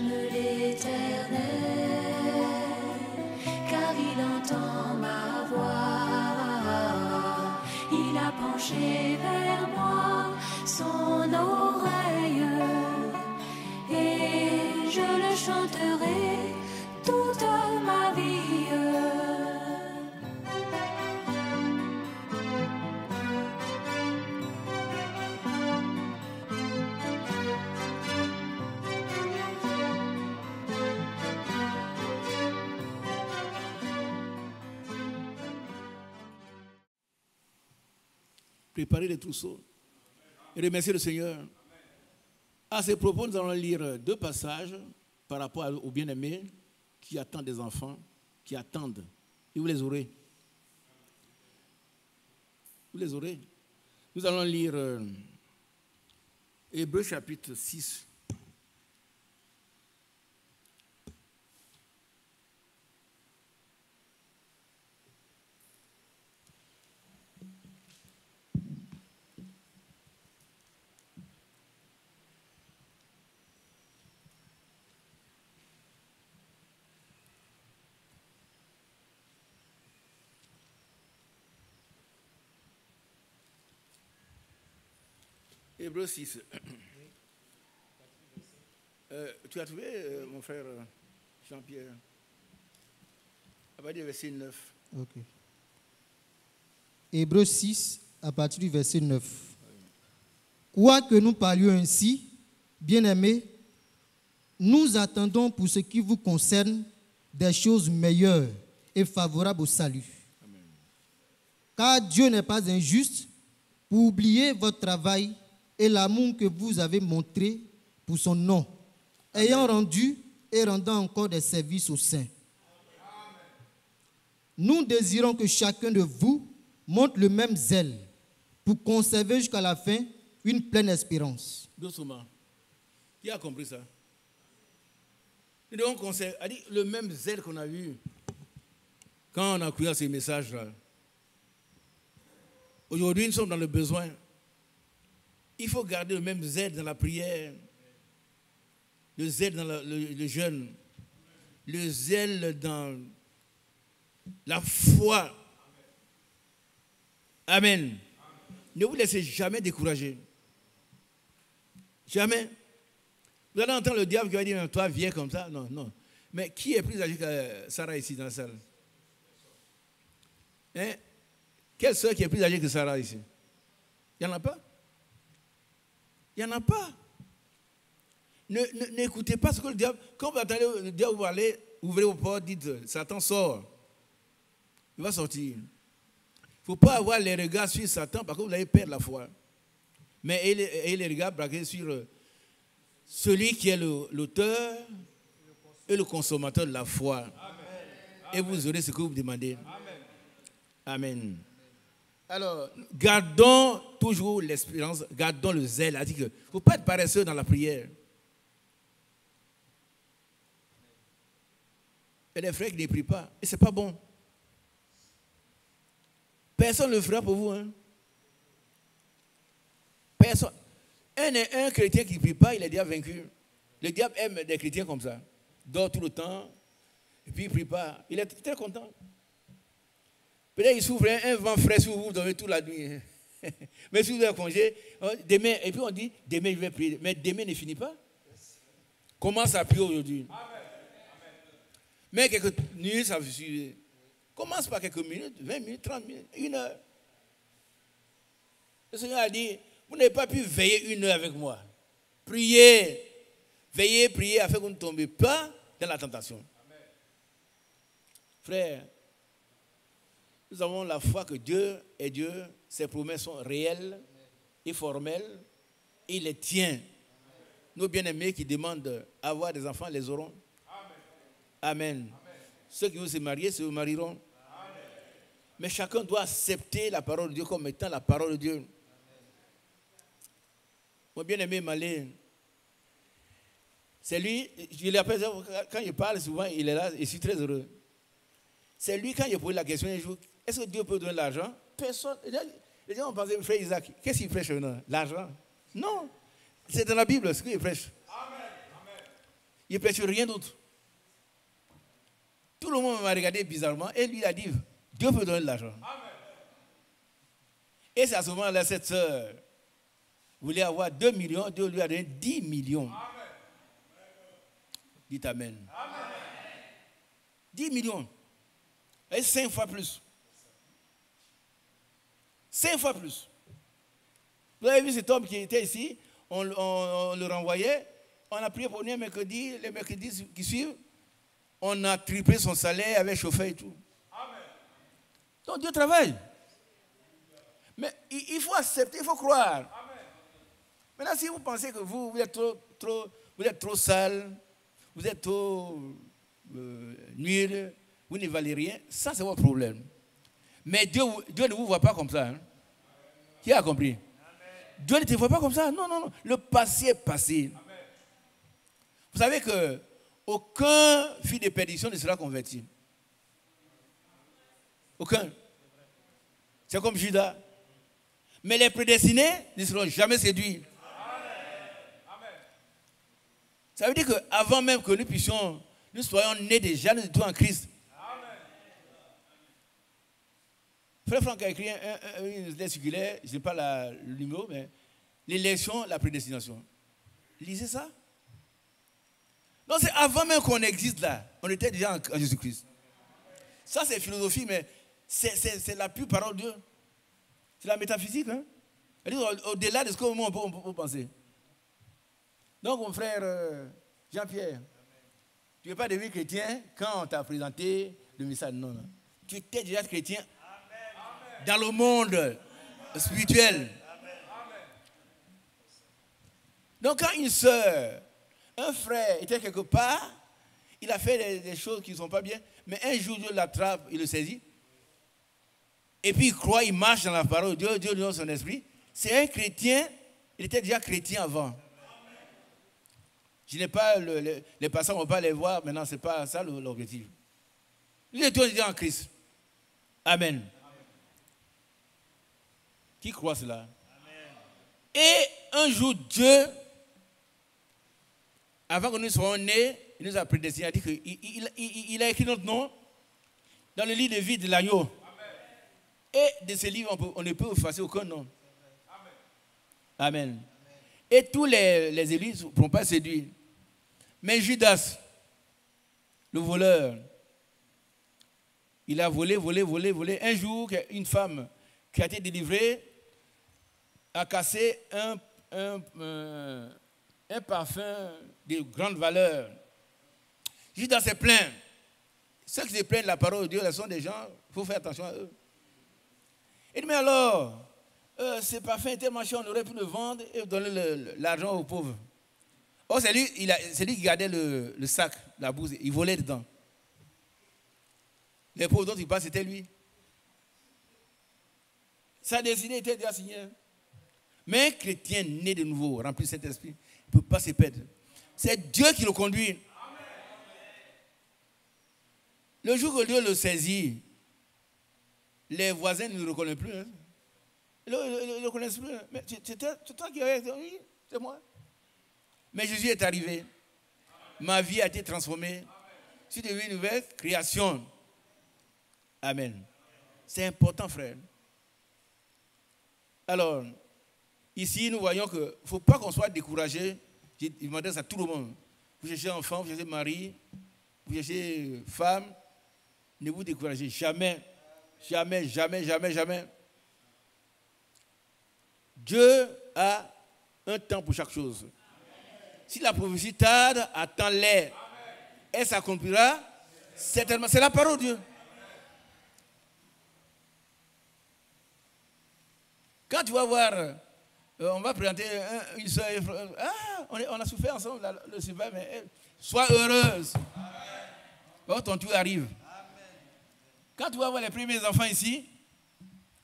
j'aime l'Éternel, car il entend ma voix. Il a penché vers moi son oreille, et je le chanterai toute ma vie. Préparez les trousseaux et remerciez le Seigneur. À ce propos, nous allons lire deux passages par rapport aux bien-aimés qui attendent des enfants, qui attendent. Et vous les aurez. Vous les aurez. Nous allons lire Hébreux chapitre 6. Hébreux 6. Tu as trouvé, mon frère Jean-Pierre, à partir du verset 9. Ok. Hébreux 6, à partir du verset 9. Quoique nous parlions ainsi, bien-aimés, nous attendons pour ce qui vous concerne des choses meilleures et favorables au salut. Amen. Car Dieu n'est pas injuste pour oublier votre travail et l'amour que vous avez montré pour son nom, ayant rendu et rendant encore des services aux saints. Nous désirons que chacun de vous montre le même zèle pour conserver jusqu'à la fin une pleine espérance. Doucement. Qui a compris ça? Nous devons conserver le même zèle qu'on a eu quand on a cru à ces messages-là. Aujourd'hui, nous sommes dans le besoin. Il faut garder le même zèle dans la prière, le zèle dans le jeûne, le zèle dans la foi. Amen. Ne vous laissez jamais décourager. Jamais. Vous allez entendre le diable qui va dire, toi, viens comme ça. Non, non. Mais qui est plus âgé que Sarah ici dans la salle? Hein? Quelle soeur qui est plus âgée que Sarah ici? Il n'y en a pas? Il n'y en a pas. N'écoutez pas ce que le diable... Quand vous attendez le diable, vous allez, ouvrez vos portes, dites, Satan sort. Il va sortir. Il ne faut pas avoir les regards sur Satan parce que vous allez perdre la foi. Mais ayez les regards braqués sur celui qui est l'auteur et le consommateur de la foi. Amen. Et vous aurez ce que vous demandez. Amen. Amen. Alors, gardons toujours l'espérance, gardons le zèle. Il ne faut pas être paresseux dans la prière. Et les frères qui ne prient pas, et ce n'est pas bon. Personne ne le fera pour vous. Hein. Personne. Un chrétien qui ne prie pas, il est déjà vaincu. Le diable aime des chrétiens comme ça. Dort tout le temps, et puis il ne prie pas. Il est très content. Peut-être il souffre un vent frais sur vous, vous dormez toute la nuit. Mais si vous avez un congé, demain, et puis on dit, demain je vais prier. Mais demain ne finit pas. Commence à prier aujourd'hui. Mais quelques minutes, ça vous suit. Commence par quelques minutes, 20 minutes, 30 minutes, 1 heure. Le Seigneur a dit, vous n'avez pas pu veiller 1 heure avec moi. Priez, veillez, priez afin que vous ne tombiez pas dans la tentation. Amen. Frère, nous avons la foi que Dieu est Dieu, ses promesses sont réelles et formelles, il les tient. Amen. Nos bien-aimés qui demandent avoir des enfants les auront. Amen. Amen. Ceux qui veulent se marier se marieront. Amen. Mais chacun doit accepter la parole de Dieu comme étant la parole de Dieu. Amen. Mon bien-aimé Malé, c'est lui, je l'appelle, quand il parle souvent, il est là, et je suis très heureux. C'est lui, quand il pose la question un jour, est-ce que Dieu peut donner l'argent? Personne. Les gens ont pensé, frère Isaac, qu'est-ce qu'il prêche maintenant? L'argent? Non. C'est dans la Bible ce qu'il prêche. Amen. Il ne prêche rien d'autre. Tout le monde m'a regardé bizarrement et lui il a dit, Dieu peut donner de l'argent. Et c'est à ce moment-là, cette sœur voulait avoir 2 millions, Dieu lui a donné 10 millions. Dites Amen. 10 millions. Et 5 fois plus. 5 fois plus. Vous avez vu cet homme qui était ici, on le renvoyait, on a prié pour lui les mercredis qui suivent, on a triplé son salaire avec chauffeur et tout. Amen. Donc Dieu travaille. Mais il faut accepter, il faut croire. Amen. Maintenant, si vous pensez que vous êtes trop sale, vous êtes trop nul, vous ne valez rien, ça c'est votre problème. Mais Dieu ne vous voit pas comme ça. Hein. Qui a compris? Amen. Dieu ne te voit pas comme ça. Non, non, non. Le passé est passé. Amen. Vous savez que aucun fils de perdition ne sera converti. Aucun. C'est comme Judas. Mais les prédestinés ne seront jamais séduits. Amen. Ça veut dire qu'avant même que nous soyons nés déjà, nous étions en Christ. Amen. Frère Franck a écrit une lettre circulaire, je ne sais pas le numéro, mais l'élection, la prédestination. Lisez ça. Donc c'est avant même qu'on existe là, on était déjà en Jésus-Christ. Ça c'est philosophie, mais c'est la pure parole de Dieu. C'est la métaphysique. Hein? Au-delà de ce que on peut penser. Donc mon frère Jean-Pierre, tu n'es pas devenu chrétien quand on t'a présenté le message. Non, non. Tu étais déjà chrétien dans le monde spirituel. Donc quand une sœur, un frère était quelque part, il a fait des choses qui ne sont pas bien, mais un jour Dieu l'attrape, il le saisit, et puis il croit, il marche dans la parole de Dieu, Dieu lui donne son esprit. C'est un chrétien, il était déjà chrétien avant. Je n'ai pas, les passants ne vont pas les voir, maintenant ce n'est pas ça l'objectif. Nous étions déjà en Christ. Amen. Qui croit cela? Amen. Et un jour, Dieu, avant que nous soyons nés, il nous a prédestinés, il a dit qu'il a écrit notre nom dans le livre de vie de l'agneau. Amen. Et de ce livre, on ne peut effacer aucun nom. Amen. Amen. Et tous les élus ne pourront pas séduire. Mais Judas, le voleur, il a volé. Un jour, une femme qui a été délivrée a cassé un parfum de grande valeur. Judas s'est plaint. Ceux qui se plaignent de la parole de Dieu, ce sont des gens, il faut faire attention à eux. Il dit, mais alors, ce parfum était marché, on aurait pu le vendre et donner l'argent aux pauvres. Or, c'est lui qui gardait le sac, la bourse, il volait dedans. Les pauvres dont il parle, c'était lui. Sa destinée était déjà signée. Mais un chrétien né de nouveau, rempli de cet esprit, il ne peut pas se perdre. C'est Dieu qui le conduit. Amen. Le jour que Dieu le saisit, les voisins ne le reconnaissent plus. Hein. Ils ne le reconnaissent plus. Mais c'est toi qui as dit, oui, c'est moi. Mais Jésus est arrivé. Ma vie a été transformée. Je suis devenu une nouvelle création. Amen. C'est important, frère. Alors, ici, nous voyons qu'il ne faut pas qu'on soit découragé. Je m'adresse à tout le monde. Vous cherchez enfant, vous cherchez mari, vous cherchez femme. Ne vous découragez jamais. Jamais, jamais, jamais, jamais. Dieu a un temps pour chaque chose. Si la prophétie tarde, attends-les. Elle s'accomplira certainement. C'est la parole de Dieu. Quand tu vas voir, on va présenter une soeur, on a souffert ensemble, le super, mais sois heureuse. Quand ton tour arrive. Quand tu vas voir les premiers enfants ici,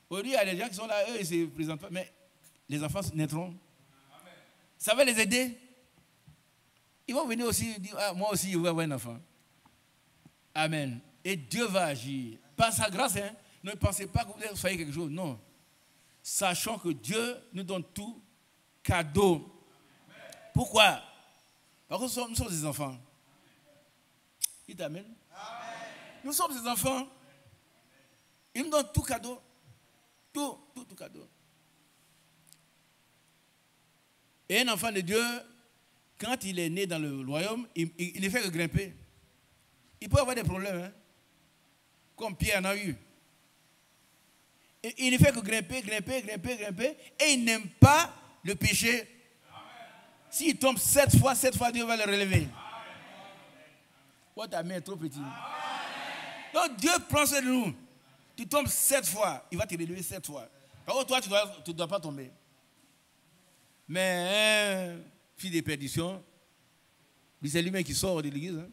aujourd'hui, il y a des gens qui sont là, eux, ils ne se présentent pas, mais les enfants naîtront. Ça va les aider. Ils vont venir aussi dire, moi aussi, je veux avoir un enfant. Amen. Et Dieu va agir. Par sa grâce, hein, ne pensez pas que vous soyez quelque chose. Non. Sachant que Dieu nous donne tout cadeau. Pourquoi? Parce que nous sommes des enfants. Qui t'amène? Nous sommes ses enfants. Il nous donne tout cadeau. Tout cadeau. Et un enfant de Dieu, quand il est né dans le royaume, il ne fait que grimper. Il peut avoir des problèmes, hein, comme Pierre en a eu. Et il ne fait que grimper, et il n'aime pas le péché. S'il tombe 7 fois, Dieu va le relever. Oh, ta main est trop petite. Donc Dieu prend soin de nous. Tu tombes 7 fois, il va te relever 7 fois. Par contre, toi, tu ne dois pas tomber. Mais fille de perdition, c'est lui-même qui sort de l'église. Hein.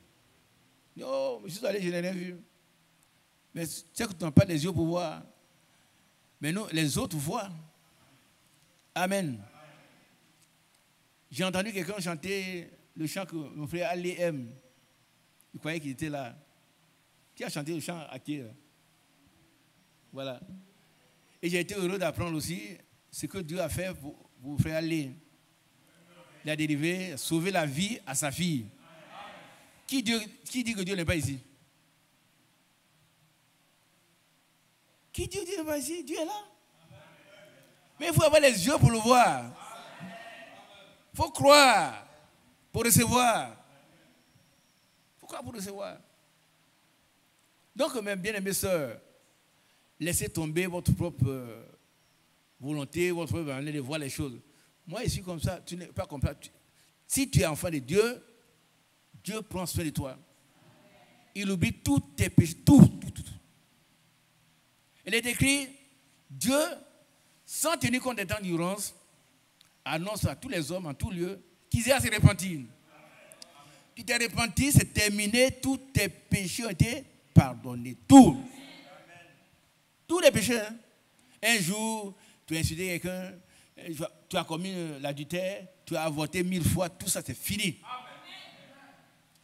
Non, je suis allé, je n'ai rien vu. Mais tu sais que tu n'as pas les yeux pour voir. Mais nous, les autres voient. Amen. J'ai entendu quelqu'un chanter le chant que mon frère Ali aime. Il croyait qu'il était là. Qui a chanté le chant à qui? Voilà. Et j'ai été heureux d'apprendre aussi ce que Dieu a fait pour frère Ali. Il a délivré, sauvé la vie à sa fille. Qui dit que Dieu n'est pas ici? Qui dit que Dieu n'est pas ici? Dieu est là. Mais il faut avoir les yeux pour le voir. Il faut croire pour recevoir. Il faut croire pour recevoir. Donc, mes bien-aimées sœurs, laissez tomber votre propre volonté, votre propre manière de voir les choses. Moi, je suis comme ça, tu n'es pas comme ça. Si tu es enfant de Dieu, Dieu prend soin de toi. Il oublie tous tes péchés, tout. Il est écrit, Dieu, sans tenir compte des temps d'ignorance, annonce à tous les hommes, en tout lieu, qu'ils aient à se repentir. Tu t'es repenti, c'est terminé, tous tes péchés ont été pardonnés. Tout. Tous les péchés. Hein. Un jour, tu as insulté quelqu'un, tu as commis l'adultère, tu as avorté 1000 fois, tout ça c'est fini.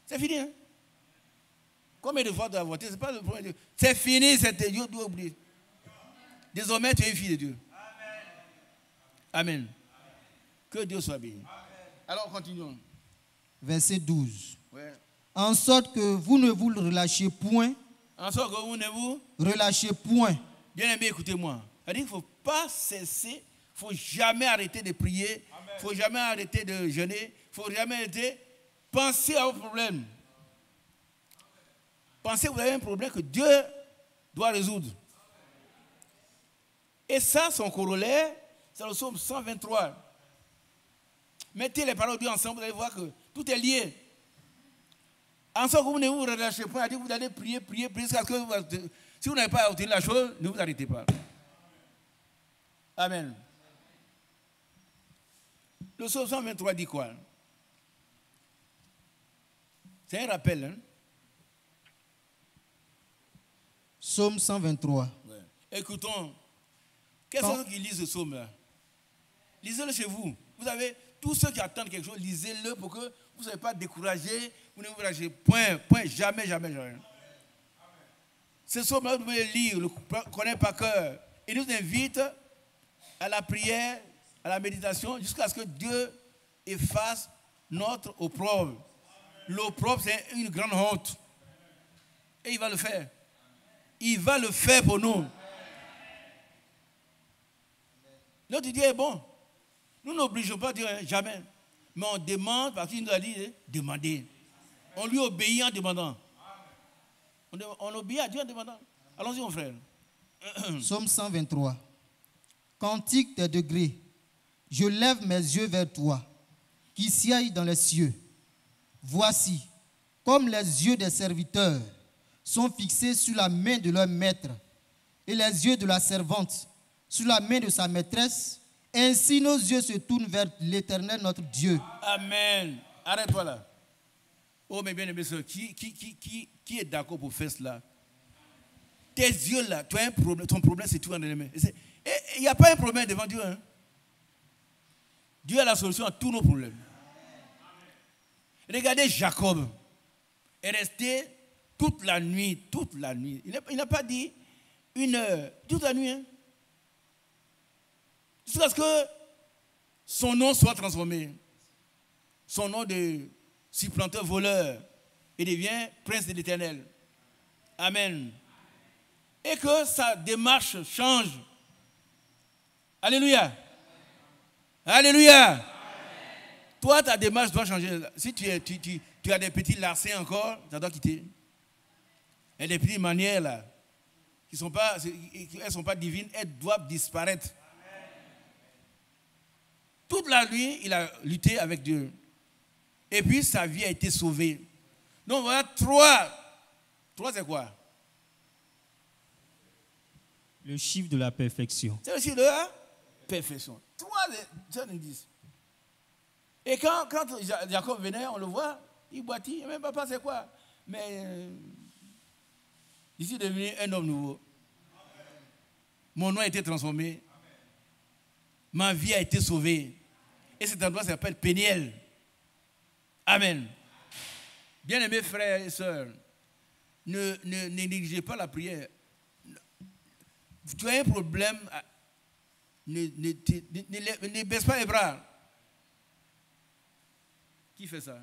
C'est fini. Hein? Combien de fois tu as avorté? C'est pas le problème. C'est fini, Dieu doit oublier. Désormais, tu es une fille de Dieu. Amen. Que Dieu soit béni. Alors, continuons. Verset 12. Ouais. En sorte que vous ne vous relâchiez point. En sorte que vous ne vous relâchez point. Bien aimé, écoutez-moi. Il ne faut pas cesser, il ne faut jamais arrêter de prier, il ne faut jamais arrêter de jeûner, il ne faut jamais arrêter. Pensez à vos problèmes. Pensez que vous avez un problème que Dieu doit résoudre. Et ça, son corollaire, c'est le psaume 123. Mettez les paroles de Dieu ensemble, vous allez voir que tout est lié. En sorte que vous ne vous relâchez pas, vous allez prier jusqu'à ce que si vous n'avez pas obtenu la chose, ne vous arrêtez pas. Amen. Le psaume 123 dit quoi? C'est un rappel. Hein? Psaume 123. Ouais. Écoutons. Quels sont ceux qui lisent ce psaume-là? Lisez-le chez vous. Vous avez tous ceux qui attendent quelque chose, lisez-le pour que vous ne soyez pas découragés. Vous ne vous relâchez point, jamais. Ce psaume-là, vous devez le lire, le connaître par cœur. Il nous invite à la prière, à la méditation, jusqu'à ce que Dieu efface notre opprobre. L'opprobre, c'est une grande honte. Et il va le faire. Il va le faire pour nous. L'autre dit, bon, nous n'obligeons pas Dieu, jamais. Mais on demande, parce qu'il nous a dit, demandez. On lui obéit en demandant. On obéit à Dieu en demandant. Allons-y, mon frère. Psaume 123. Cantique des degrés. Je lève mes yeux vers toi, qui sièges dans les cieux. Voici, comme les yeux des serviteurs sont fixés sur la main de leur maître, et les yeux de la servante sur la main de sa maîtresse, ainsi nos yeux se tournent vers l'Éternel notre Dieu. Amen. Arrête-toi là. Oh mes bien-aimés soeurs, qui est d'accord pour faire cela? Tes yeux là, tu as un problème, ton problème c'est tout en les mains. Il n'y a pas un problème devant Dieu. Hein? Dieu a la solution à tous nos problèmes. Regardez Jacob. Il est resté toute la nuit. Il n'a pas dit 1 heure, toute la nuit. Hein? Jusqu'à ce que son nom soit transformé. Son nom de supplanteur voleur et devient prince de l'Éternel. Amen. Et que sa démarche change. Alléluia. Alléluia. Amen. Toi, ta démarche doit changer. Si tu as des petits larcins encore, ça doit quitter. Et des petites manières là, elles ne sont pas divines, elles doivent disparaître. Amen. Toute la nuit, il a lutté avec Dieu. Et puis, sa vie a été sauvée. Donc, voilà trois. Trois, c'est quoi? Le chiffre de la perfection. C'est le chiffre de la perfection. Trois, c'est un indice. Et quand Jacob venait, on le voit, il boitit. Même papa, c'est quoi? Mais je suis devenu un homme nouveau. Mon nom a été transformé. Ma vie a été sauvée. Et cet endroit s'appelle Péniel. Amen. Bien-aimés frères et sœurs, ne négligez pas la prière. Tu as un problème, ne baisse pas les bras. Qui fait ça?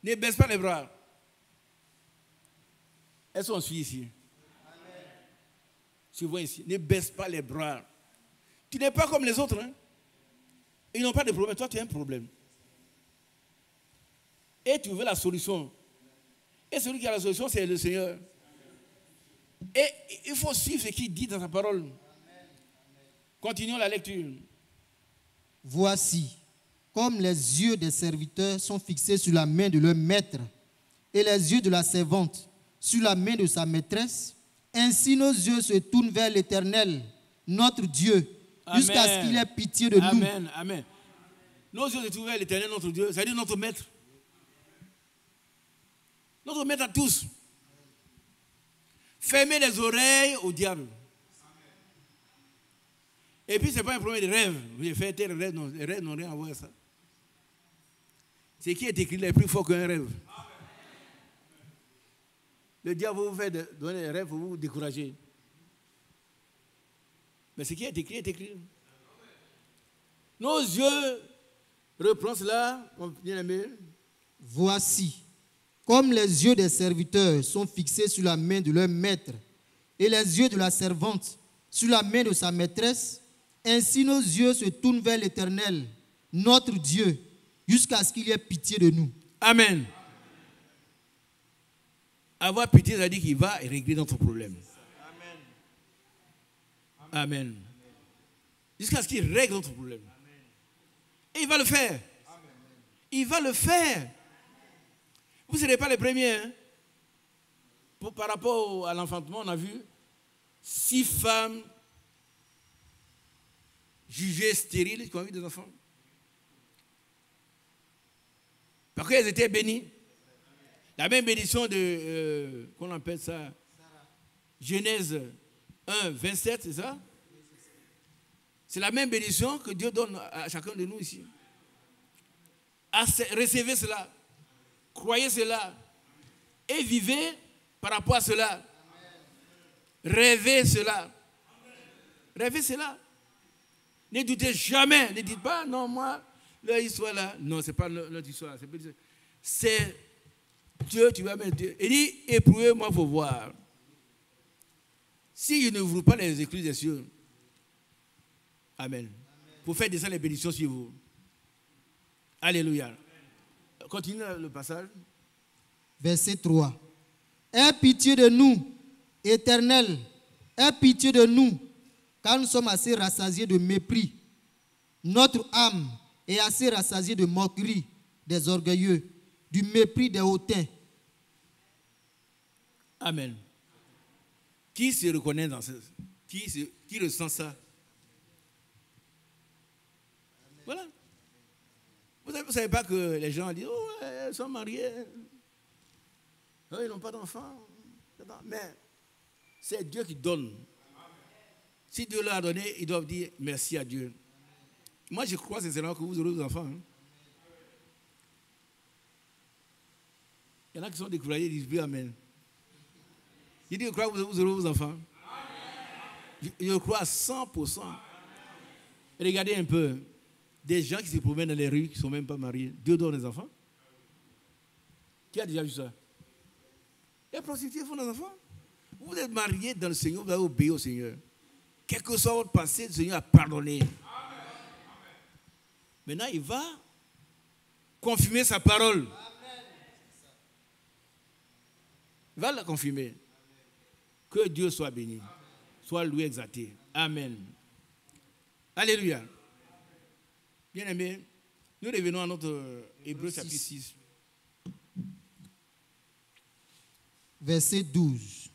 Ne baisse pas les bras. Elles sont suivies ici. Amen. Tu vois ici. Ne baisse pas les bras. Tu n'es pas comme les autres. Hein? Ils n'ont pas de problème. Toi, tu as un problème. Et tu veux la solution. Et celui qui a la solution, c'est le Seigneur. Et il faut suivre ce qu'il dit dans sa parole. Continuons la lecture. Voici, comme les yeux des serviteurs sont fixés sur la main de leur maître et les yeux de la servante sur la main de sa maîtresse, ainsi nos yeux se tournent vers l'Éternel, notre Dieu, jusqu'à ce qu'il ait pitié de nous. Amen, amen. Nos yeux se tournent vers l'Éternel, notre Dieu, c'est-à-dire notre maître. Notre maître à tous. Fermez les oreilles au diable. Et puis, ce n'est pas un problème de rêve. Vous avez fait tel rêve, non, les rêves n'ont rien à voir avec ça. Ce qui est écrit est plus fort qu'un rêve. Le diable vous fait donner des rêves pour vous décourager. Mais ce qui est écrit est écrit. Nos yeux, reprend cela, mon bien-aimé. Voici, comme les yeux des serviteurs sont fixés sur la main de leur maître et les yeux de la servante sur la main de sa maîtresse, ainsi nos yeux se tournent vers l'Éternel, notre Dieu, jusqu'à ce qu'il ait pitié de nous. Amen. Avoir pitié, ça veut dire qu'il va régler notre problème. Amen. Amen. Jusqu'à ce qu'il règle notre problème. Et il va le faire. Il va le faire. Vous ne serez pas les premiers. Hein? Par rapport à l'enfantement, on a vu 6 femmes jugées stériles qui ont eu des enfants. Parce qu'elles étaient bénies. La même bénédiction de, qu'on appelle ça, Genèse 1, 27, c'est ça? C'est la même bénédiction que Dieu donne à chacun de nous ici. Recevez cela, croyez cela et vivez par rapport à cela. Rêvez cela. Rêvez cela. Ne doutez jamais. Ne dites pas, non, moi, leur histoire là. Non, ce n'est pas notre histoire. C'est Dieu, tu vas mettre Dieu. Il dit, éprouvez-moi pour voir. Si je ne vous pas les écluses des cieux, amen. Pour faire descendre les bénédictions sur vous. Alléluia. Continue le passage. Verset 3. Aie pitié de nous, Éternel. Aie pitié de nous, car nous sommes assez rassasiés de mépris. Notre âme est assez rassasiée de moquerie des orgueilleux, du mépris des hautains. Amen. Qui se reconnaît dans ça? Qui ressent ça? Voilà. Vous ne savez pas que les gens disent, oh, elles sont mariées, oh, ils n'ont pas d'enfants. Mais c'est Dieu qui donne. Si Dieu leur a donné, ils doivent dire merci à Dieu. Moi, je crois sincèrement que vous aurez vos enfants. Hein. Il y en a qui sont découragés, ils disent oui, amen. Je dis, je crois que vous aurez vos enfants. Je crois à 100%. Regardez un peu. des gens qui se promènent dans les rues, qui ne sont même pas mariés. Dieu donne des enfants. Qui a déjà vu ça? Les prostituées font des enfants. Vous êtes mariés dans le Seigneur, vous avez obéi au Seigneur. Quel que soit votre passé, le Seigneur a pardonné. Maintenant, il va confirmer sa parole. Il va la confirmer. Que Dieu soit béni. Soit loué, exalté. Amen. Alléluia. Bien aimé, nous revenons à notre Hébreu chapitre 6. Verset 12.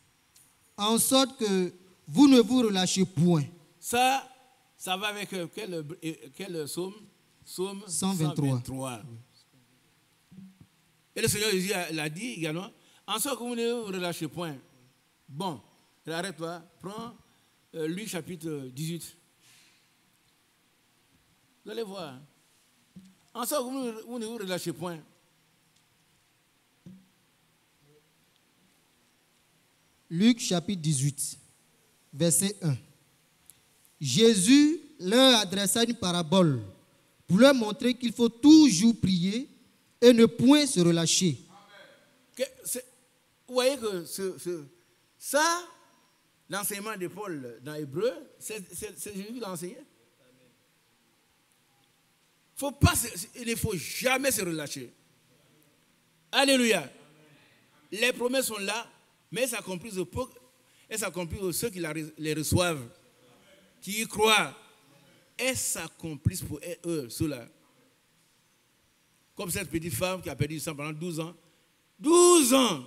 En sorte que vous ne vous relâchez point. Ça va avec quel psaume? Psaume 123. Et le Seigneur Jésus l'a dit également, en sorte que vous ne vous relâchez point. Bon, arrête-toi, prends Luc chapitre 18. Vous allez voir. En sorte que vous ne vous relâchez point. Luc chapitre 18, verset 1. Jésus leur adressa une parabole pour leur montrer qu'il faut toujours prier et ne point se relâcher. Vous voyez que ça, l'enseignement de Paul dans Hébreu, c'est Jésus qui l'a enseigné. Il ne faut jamais se relâcher. Alléluia. Les promesses sont là, mais elles s'accomplissent pour ceux qui les reçoivent, qui y croient. Elles s'accomplissent pour eux, ceux-là. Comme cette petite femme qui a perdu du sang pendant 12 ans. 12 ans!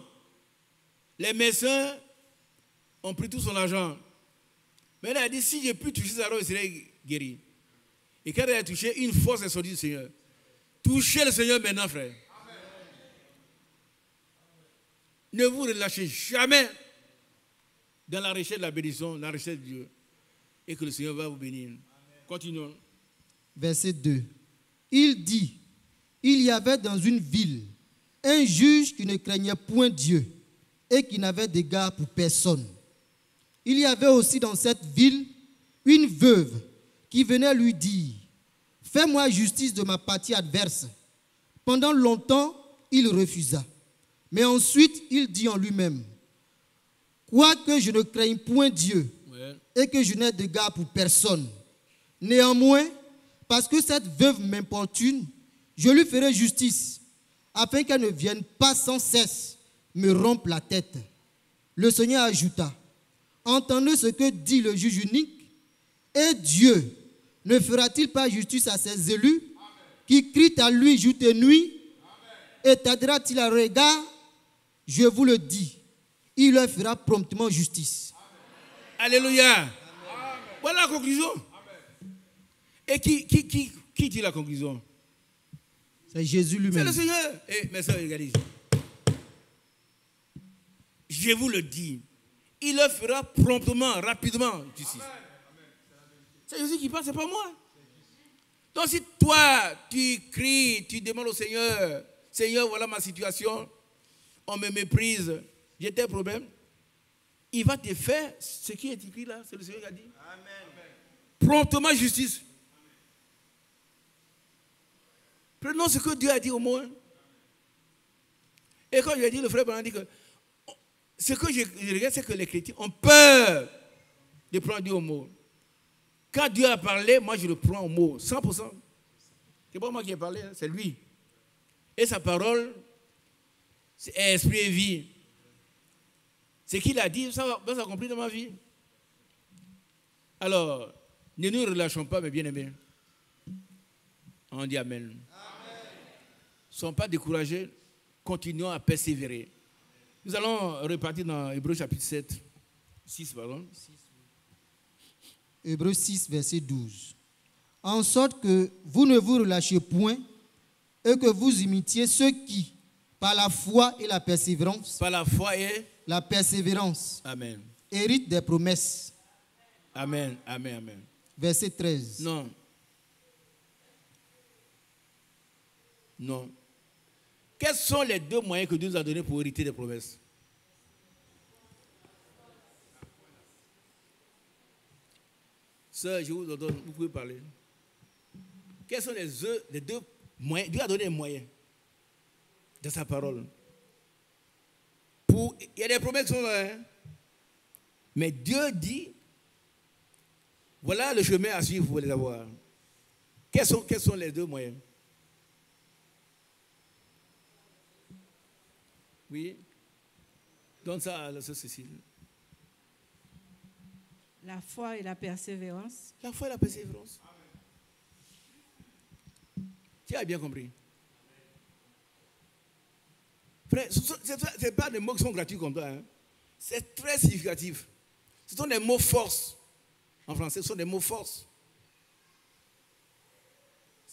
Les médecins ont pris tout son argent. Maintenant, elle a dit, si j'ai pu toucher sa robe, je serai guéri. Et quand elle a touché, une force est sortie du Seigneur. Touchez le Seigneur maintenant, frère. Amen. Ne vous relâchez jamais dans la recherche de la bénédiction, la recherche de Dieu. Et que le Seigneur va vous bénir. Amen. Continuons. Verset 2. Il dit, il y avait dans une ville un juge qui ne craignait point Dieu et qui n'avait d'égard pour personne. Il y avait aussi dans cette ville une veuve qui venait lui dire, fais-moi justice de ma partie adverse. Pendant longtemps, il refusa. Mais ensuite, il dit en lui-même, quoique je ne craigne point Dieu et que je n'ai d'égard pour personne, néanmoins, parce que cette veuve m'importune, je lui ferai justice, afin qu'elle ne vienne pas sans cesse me rompre la tête. Le Seigneur ajouta, entendez ce que dit le juge unique, et Dieu ne fera-t-il pas justice à ses élus qui crient à lui jour et nuit? Et t'aidera-t-il à regard? Je vous le dis, il leur fera promptement justice. Alléluia. Amen. Voilà la conclusion. Amen. Et qui dit la conclusion? C'est Jésus lui-même. C'est le Seigneur. Et mes soeurs, regardez ici. Je vous le dis, il leur fera promptement, rapidement justice. Amen. C'est Jésus qui parle, ce n'est pas moi. Donc si toi, tu cries, tu demandes au Seigneur, Seigneur, voilà ma situation, on me méprise, j'ai tel problème, il va te faire ce qui est écrit là, c'est le Seigneur qui a dit. Amen. Promptement justice. Prenons ce que Dieu a dit au moins. Et quand je ai dit, le frère Branham dit que ce que je regarde, c'est que les chrétiens ont peur de prendre Dieu au mot. Quand Dieu a parlé, moi je le prends au mot, 100%. C'est pas moi qui ai parlé, c'est lui. Et sa parole, c'est esprit et vie. Ce qu'il a dit, ça va s'accomplir dans ma vie. Alors, ne nous relâchons pas, mes bien-aimés. On dit Amen. Ne soyons pas découragés, continuons à persévérer. Nous allons repartir dans Hébreu chapitre 6, pardon. Hébreux 6, verset 12. En sorte que vous ne vous relâchiez point et que vous imitiez ceux qui, par la foi et la persévérance, Amen. Héritent des promesses. Amen, amen, amen. Verset 13. Non. Quels sont les deux moyens que Dieu nous a donnés pour hériter des promesses? Sœur, je vous ordonne, vous pouvez parler. quels sont les deux moyens? Dieu a donné des moyens dans sa parole. Il y a des promesses qui sont là, hein? Mais Dieu dit, voilà le chemin à suivre pour les avoir. Quels sont les deux moyens? Oui. Donne ça à la sœur Cécile. La foi et la persévérance. La foi et la persévérance. Tu as bien compris. Frère, ce n'est pas des mots qui sont gratuits comme ça. Hein. C'est très significatif. Ce sont des mots force. En français, ce sont des mots force.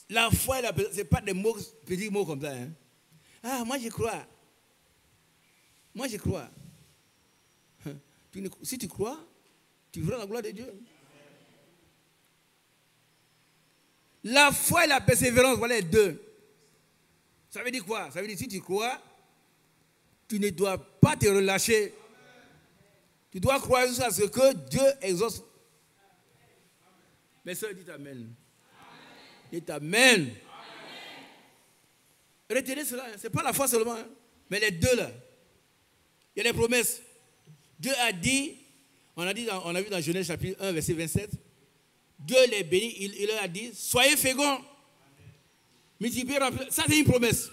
La foi et la persévérance, ce n'est pas des mots, petits mots comme ça. Hein. Ah, moi je crois. Moi je crois. Si tu crois, tu verras la gloire de Dieu. La foi et la persévérance, voilà les deux. Ça veut dire quoi? Ça veut dire si tu crois, tu ne dois pas te relâcher. Tu dois croire à ce que Dieu exauce. Mes soeurs, dites Amen. Dites Amen. Retenez cela, ce n'est pas la foi seulement, hein, mais les deux là. Il y a des promesses. Dieu a dit, on a vu dans Genèse chapitre 1, verset 27, Dieu les bénit, il leur a dit, soyez féconds, multipliez, remplissez. Ça c'est une promesse.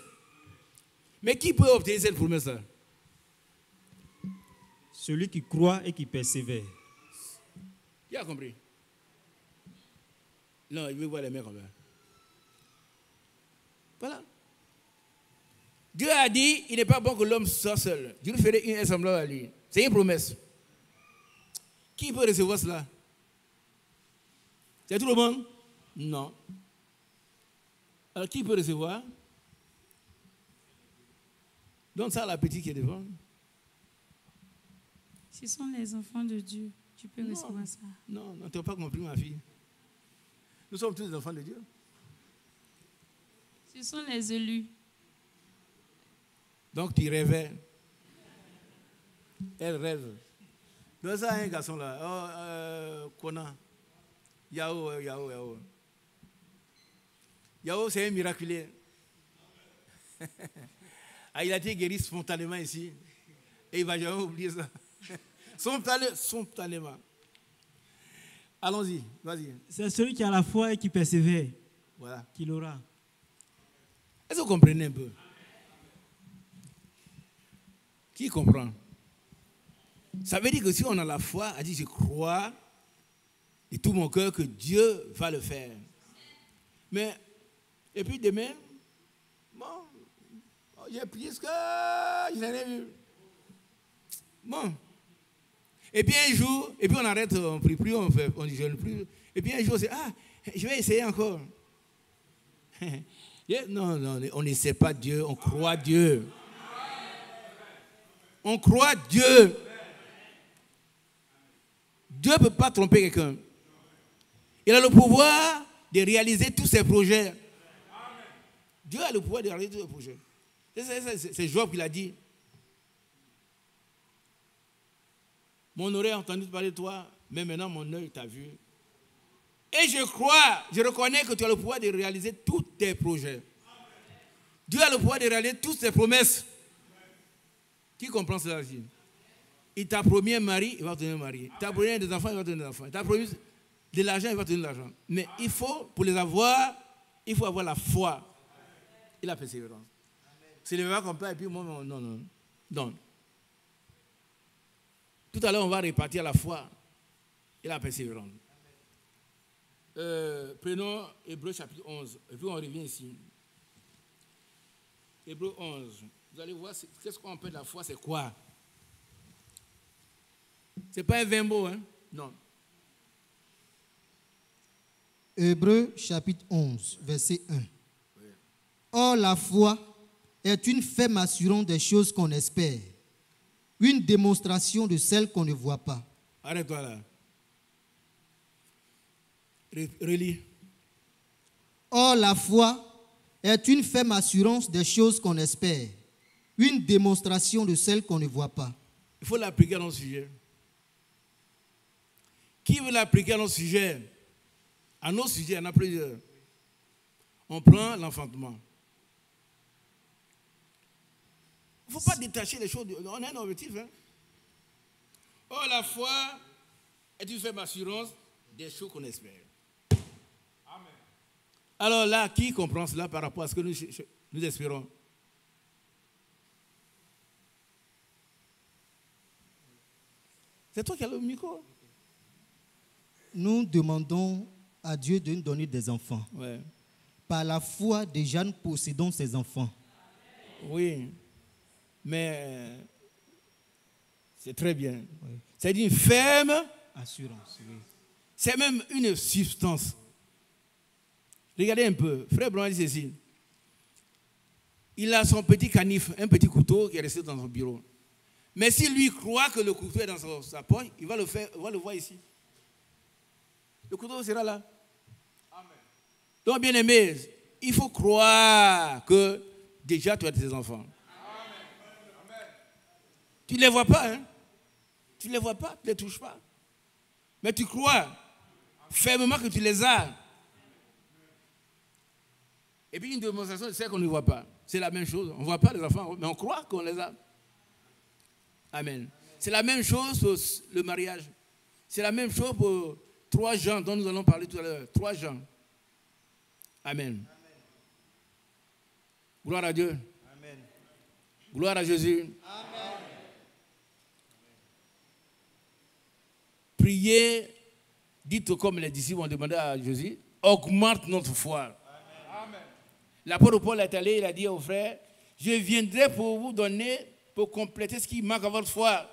Mais qui peut obtenir cette promesse-là? Celui qui croit et qui persévère. Qui a compris? Non, il veut voir les mains comme ça. Voilà. Dieu a dit, il n'est pas bon que l'homme soit seul. Dieu lui ferait une semblable à lui. C'est une promesse. Qui peut recevoir cela? C'est tout le monde? Non. Alors qui peut recevoir? Donne ça à la petite qui est devant. Ce sont les enfants de Dieu. Tu peux recevoir ça. Non, tu n'as pas compris, ma fille. Nous sommes tous des enfants de Dieu. Ce sont les élus. Donc tu rêvais. Elle rêve. Donne ça à un garçon là. Kona. Yao. Yao, c'est un miraculé. Il a été guéri spontanément ici. Et il ne va jamais oublier ça. Spontanément. Allons-y, vas-y. C'est celui qui a la foi et qui persévère. Voilà. Qui l'aura. Est-ce que vous comprenez un peu? Qui comprend? Ça veut dire que si on a la foi, a dit je crois de tout mon cœur que Dieu va le faire. Mais, et puis demain, bon, j'ai prié ce que je n'ai rien vu. Bon. Et puis un jour, et puis on arrête, on prie plus, on ne jeûne plus. Et puis un jour, c'est je vais essayer encore. Non, on n'essaie pas Dieu, on croit Dieu. On croit Dieu. Dieu ne peut pas tromper quelqu'un. Il a le pouvoir de réaliser tous ses projets. Dieu a le pouvoir de réaliser tous ses projets. C'est Job qui l'a dit. Mon oreille a entendu parler de toi, mais maintenant mon œil t'a vu. Et je crois, je reconnais que tu as le pouvoir de réaliser tous tes projets. Dieu a le pouvoir de réaliser toutes ses promesses. Qui comprend cela ici? Il t'a promis un mari, il va te donner un mari. Il t'a promis des enfants, il va te donner des enfants. Il t'a promis de l'argent, il va te donner de l'argent. Mais il faut, pour les avoir, il faut avoir la foi et la persévérance. C'est le verre comme ça et puis moi, non. Donc, tout à l'heure, on va répartir la foi et la persévérance. Prenons Hébreux chapitre 11, et puis on revient ici. Hébreux 11. Vous allez voir, qu'est-ce qu'on appelle la foi, c'est quoi? Ce n'est pas un vain mot, hein? Non. Hébreux chapitre 11, verset 1. Oui. Or, la foi est une ferme assurance des choses qu'on espère, une démonstration de celles qu'on ne voit pas. Arrête-toi là. Relis. Or, la foi est une ferme assurance des choses qu'on espère, une démonstration de celles qu'on ne voit pas. Il faut l'appliquer à nos sujets. Qui veut l'appliquer à nos sujets? À nos sujets, il y en a plusieurs. On prend l'enfantement. Il ne faut pas détacher les choses. On a un objectif. Hein? Oh, la foi est une ferme assurance des choses qu'on espère. Amen. Alors là, qui comprend cela par rapport à ce que nous espérons? C'est toi qui as le micro. Nous demandons à Dieu de nous donner des enfants. Ouais. Par la foi, déjà nous possédons ces enfants. Oui, mais c'est très bien. Oui. C'est une ferme assurance. Oui. C'est même une substance. Regardez un peu. Frère Blanc dit ceci. Il a son petit canif, un petit couteau qui est resté dans son bureau. Mais s'il lui croit que le couteau est dans sa poche, il va le voir ici. Le couteau sera là. Amen. Donc, bien aimé, il faut croire que déjà tu as tes enfants. Amen. Tu ne les vois pas, hein? Tu ne les vois pas, tu ne les touches pas. Mais tu crois fermement que tu les as. Et puis une démonstration de ce qu'on ne voit pas. C'est la même chose. On ne voit pas les enfants, mais on croit qu'on les a. Amen. C'est la même chose pour le mariage. C'est la même chose pour 3 gens dont nous allons parler tout à l'heure. 3 gens. Amen. Gloire à Dieu. Amen. Gloire à Jésus. Amen. Priez, dites comme les disciples ont demandé à Jésus, augmente notre foi. Amen. L'apôtre Paul est allé, il a dit aux frères, je viendrai pour vous donner, pour compléter ce qui manque à votre foi. Amen.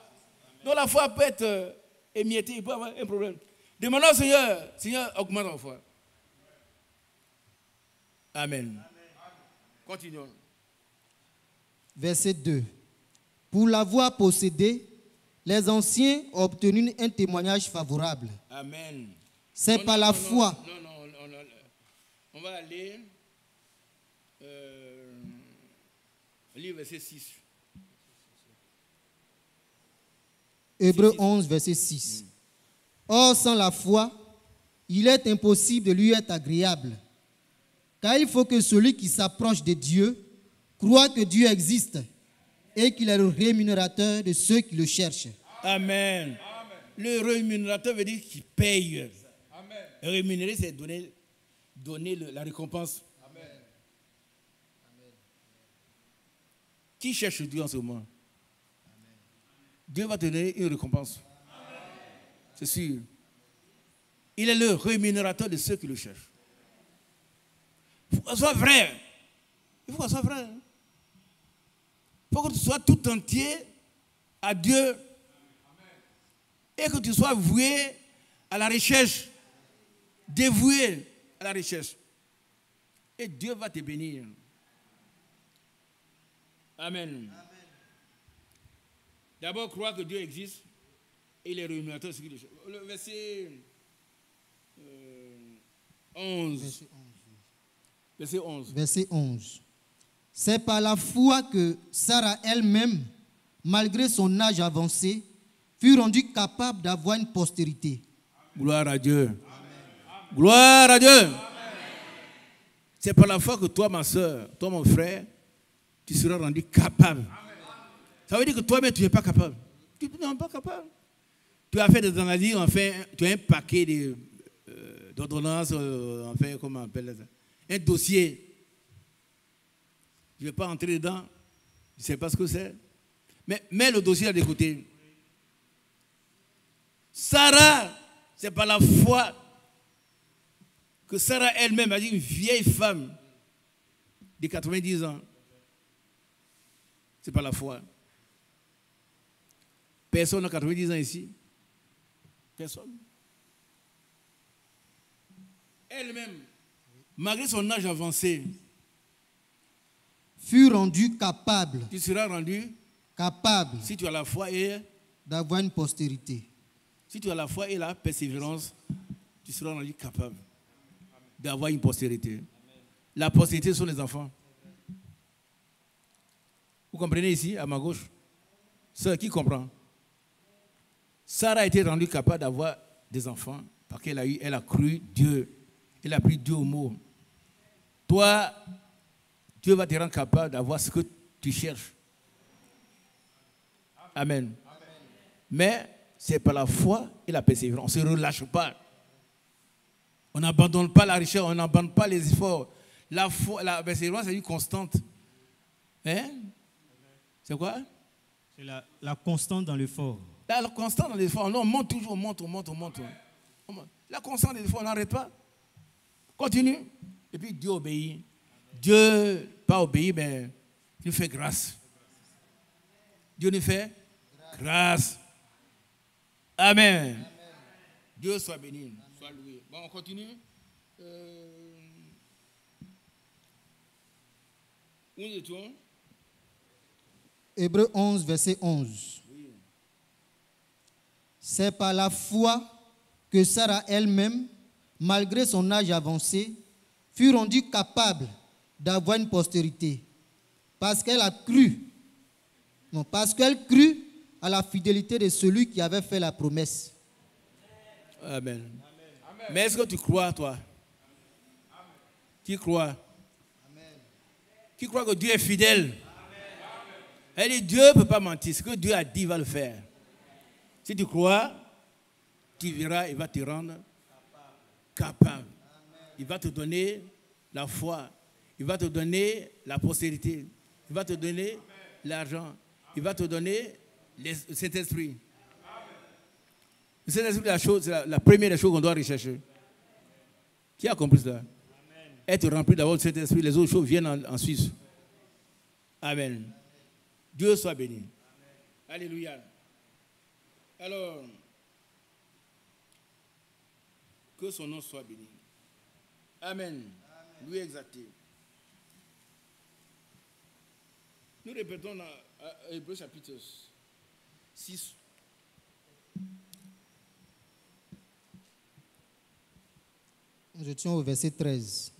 Donc la foi peut être émiettée, il peut avoir un problème. Demandons au Seigneur, Seigneur, augmente notre foi. Amen. Amen. Continuons. Verset 2. Pour l'avoir possédé, les anciens ont obtenu un témoignage favorable. Amen. C'est par la foi. Non. On va aller lire verset 6. Hébreux 11, verset 6. Or, sans la foi, il est impossible de lui être agréable. Car il faut que celui qui s'approche de Dieu croit que Dieu existe et qu'il est le rémunérateur de ceux qui le cherchent. Amen. Le rémunérateur veut dire qu'il paye. Amen. Rémunérer, c'est donner la récompense. Amen. Qui cherche Dieu en ce moment? Amen. Dieu va te donner une récompense. Amen. C'est sûr. Il est le rémunérateur de ceux qui le cherchent. Il faut qu'on soit vrai. Il faut qu'on soit vrai. Il faut que tu sois tout entier à Dieu. Amen. Et que tu sois voué à la recherche. Dévoué à la recherche. Et Dieu va te bénir. Amen. Amen. D'abord, croire que Dieu existe et il est rémunérateur de ceux qui le cherchent. Le verset 11. Verset 11. Verset 11. C'est par la foi que Sarah elle-même, malgré son âge avancé, fut rendue capable d'avoir une postérité. Gloire à Dieu. Amen. Gloire à Dieu. Amen. C'est par la foi que toi, ma soeur, toi, mon frère, tu seras rendu capable. Amen. Ça veut dire que toi-même, tu n'es pas capable. Tu n'es pas capable. Tu as fait des analyses, enfin, tu as un paquet d'ordonnances, enfin, comment on appelle ça? Un dossier. Je ne vais pas entrer dedans. Je ne sais pas ce que c'est. Mais mets le dossier là de côté. Sarah, c'est par la foi que Sarah elle-même a dit, une vieille femme de 90 ans. C'est par la foi. Personne n'a 90 ans ici. Personne. Elle-même, malgré son âge avancé, fut rendue capable. Tu seras rendu capable. Si tu as la foi et d'avoir une postérité. Si tu as la foi et la persévérance, tu seras rendu capable d'avoir une postérité. Amen. La postérité sont les enfants. Vous comprenez ici, à ma gauche? Sœur, qui comprend? Sarah a été rendue capable d'avoir des enfants parce qu'elle a cru Dieu. Elle a pris Dieu au mot. toi, Dieu va te rendre capable d'avoir ce que tu cherches. Amen. Mais c'est par la foi et la persévérance. On ne se relâche pas. On n'abandonne pas la richesse, on n'abandonne pas les efforts. La foi, la persévérance est une constante. Hein? C'est quoi? C'est la constante dans l'effort. La constante dans l'effort. On monte toujours, on monte. La constante dans l'effort, on n'arrête pas. Continue. Et puis Dieu obéit. Dieu, pas obéit, mais il nous fait grâce. Dieu nous fait grâce. Amen. Dieu soit béni, soit loué. Bon, on continue. Où est-on? Hébreux 11, verset 11. Oui. C'est par la foi que Sarah elle-même, malgré son âge avancé, fut rendue capable d'avoir une postérité. Parce qu'elle crut à la fidélité de celui qui avait fait la promesse. Amen. Mais est-ce que tu crois, toi? Qui croit? Qui croit que Dieu est fidèle? Elle dit, Dieu ne peut pas mentir. Ce que Dieu a dit, il va le faire. Si tu crois, tu verras, il va te rendre capable. Il va te donner la foi. Il va te donner la postérité. Il va te donner l'argent. Il va te donner cet esprit. Cet esprit, c'est la première des choses qu'on doit rechercher. Qui a compris cela? Être rempli d'abord de cet esprit, les autres choses viennent en Suisse. Amen. Dieu soit béni. Amen. Alléluia. Alors, que son nom soit béni. Amen. Lui exalté. Nous répétons dans Hébreux chapitre 6. Je tiens au verset 13.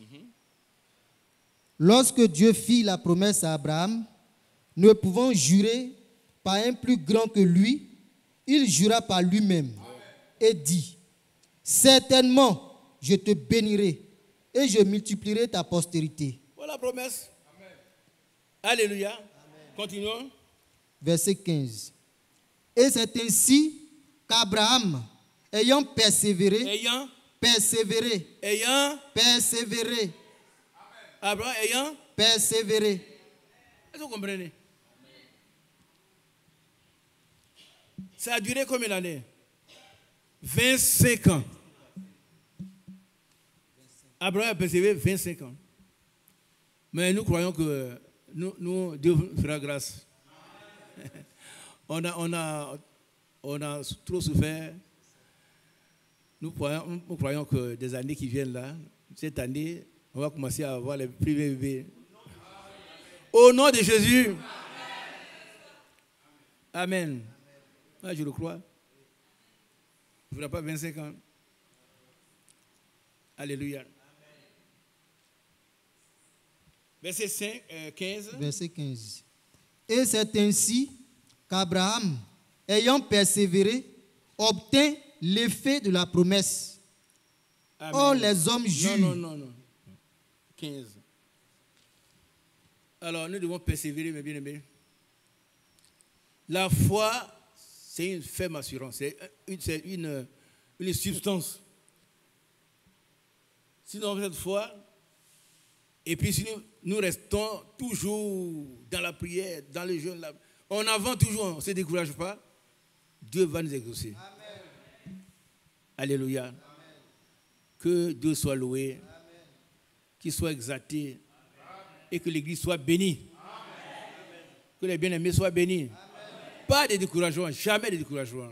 Lorsque Dieu fit la promesse à Abraham, ne pouvant jurer par un plus grand que lui, il jura par lui-même et dit, certainement, je te bénirai et je multiplierai ta postérité. Voilà la promesse. Amen. Alléluia. Amen. Continuons. Verset 15. Et c'est ainsi qu'Abraham, ayant persévéré, Abraham ayant persévéré. Est-ce que vous comprenez? Ça a duré combien d'années? 25 ans. Abraham a persévéré 25 ans. Mais nous croyons que nous Dieu fera grâce. on a trop souffert. Nous croyons que des années qui viennent là, cette année, on va commencer à avoir les premiers bébés. Au nom de Jésus. Amen. Moi, je le crois. Il ne fera pas 25 ans. Alléluia. Verset 15. Verset 15. Et c'est ainsi qu'Abraham, ayant persévéré, obtint l'effet de la promesse. Amen. Or, les hommes jurent. Non. 15. Alors, nous devons persévérer, mes bien-aimés. La foi, c'est une ferme assurance. C'est une substance. Si nous avons cette foi, et puis si nous restons toujours dans la prière, dans le jeûne, on avance toujours, on ne se décourage pas, Dieu va nous exaucer. Amen. Alléluia. Amen. Que Dieu soit loué, qu'il soit exalté, et que l'Église soit bénie. Amen. Que les bien-aimés soient bénis. Amen. Pas de découragement, jamais de découragement.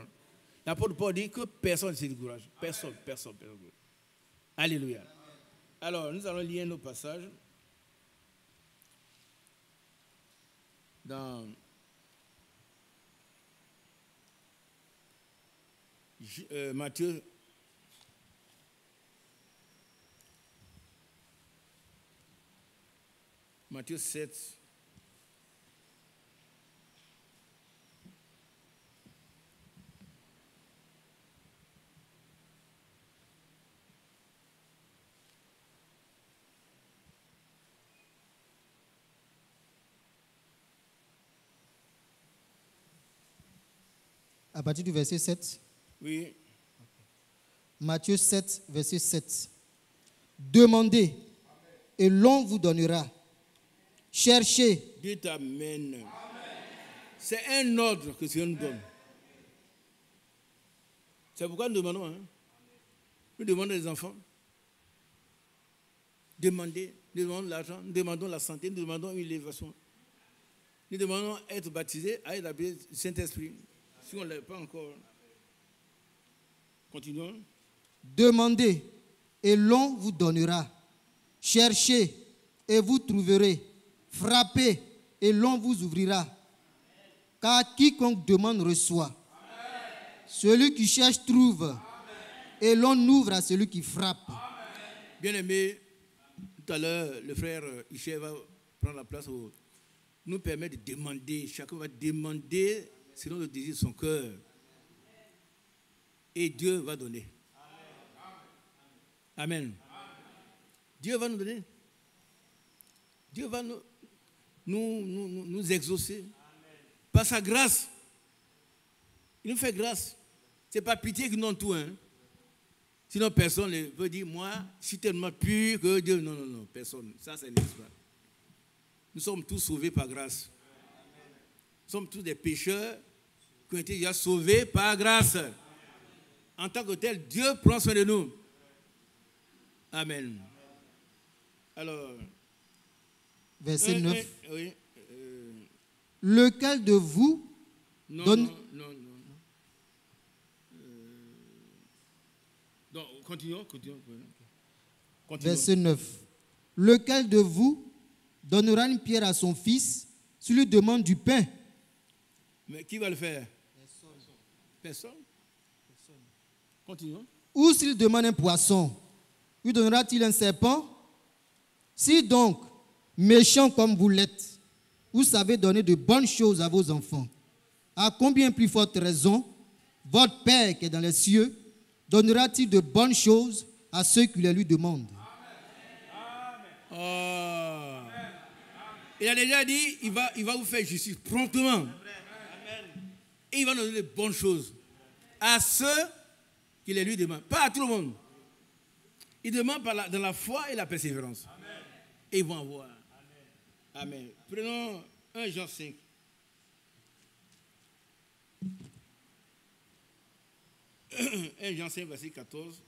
L'apôtre Paul dit que personne ne se décourage. Personne. Alléluia. Amen. Alors, nous allons lire nos passages dans Matthieu. Matthieu 7. à partir du verset 7. Oui. Matthieu 7, verset 7. Demandez et l'on vous donnera. Cherchez. Dites Amen. C'est un ordre que Dieu nous donne. C'est pourquoi nous demandons. Hein? Nous demandons les enfants. Demandez. Nous demandons l'argent. Nous demandons la santé. Nous demandons une élévation. Nous demandons être baptisés à l'habit du Saint-Esprit. Si on ne l'est pas encore. Continuons. Demandez et l'on vous donnera. Cherchez et vous trouverez. Frappez et l'on vous ouvrira. Car quiconque demande reçoit. Celui qui cherche trouve. Et l'on ouvre à celui qui frappe. Bien-aimé, tout à l'heure, le frère Isher va prendre la place pour nous permettre de demander. Chacun va demander selon le désir de son cœur. Et Dieu va donner. Amen. Dieu va nous donner. Dieu va nous exaucer. Par sa grâce. Il nous fait grâce. Ce n'est pas pitié qui nous donne tout. Hein. Sinon, personne ne veut dire, moi, je suis tellement pur que Dieu... Non, non, non, personne. Ça, c'est l'histoire. Nous sommes tous sauvés par grâce. Nous sommes tous des pécheurs qui ont été déjà sauvés par grâce. En tant que tel, Dieu prend soin de nous. Amen. Alors... Verset 9. Oui. Lequel de vous donne... Non. Donc, continuons. Verset 9. Lequel de vous donnera une pierre à son fils s'il lui demande du pain? Mais qui va le faire? Personne. Continuons. Ou s'il demande un poisson, lui donnera-t-il un serpent? Si donc, méchant comme vous l'êtes, vous savez donner de bonnes choses à vos enfants, à combien plus forte raison, votre Père qui est dans les cieux donnera-t-il de bonnes choses à ceux qui les lui demandent? Oh. Il a déjà dit, il va vous faire justice promptement. Et il va nous donner de bonnes choses à ceux qui les lui demandent. Pas à tout le monde. Il demande dans la foi et la persévérance. Et ils vont avoir. Amen. Prenons 1 Jean 5. 1 Jean 5, verset 14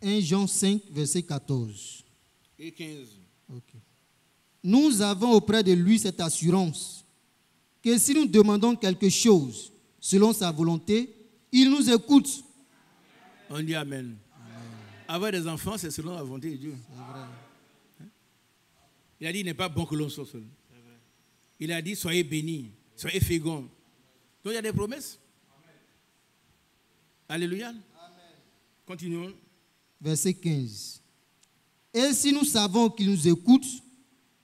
1 Jean 5, verset 14. et 15. Okay. Nous avons auprès de lui cette assurance que si nous demandons quelque chose selon sa volonté, il nous écoute. On dit Amen. Avoir des enfants, c'est selon la volonté de Dieu. C'est vrai. Il a dit, il n'est pas bon que l'on soit seul. Il a dit, soyez bénis, soyez féconds. Donc il y a des promesses. Alléluia. Continuons. Verset 15. Et si nous savons qu'il nous écoute,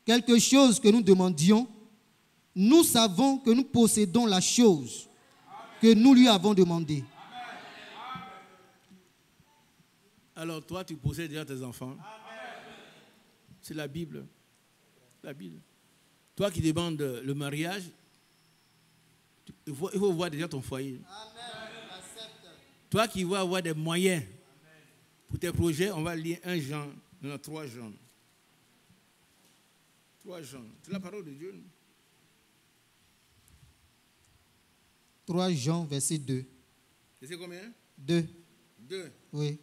quelque chose que nous demandions, nous savons que nous possédons la chose que nous lui avons demandée. Alors toi, tu possèdes déjà tes enfants. C'est la Bible. La Bible. Toi qui demandes le mariage, il faut voir déjà ton foyer. Toi qui vas avoir des moyens pour tes projets, on va lire 1 Jean, non, 3 Jean. 3 Jean, c'est la parole de Dieu. 3 Jean, verset 2. C'est combien? 2. 2. Oui.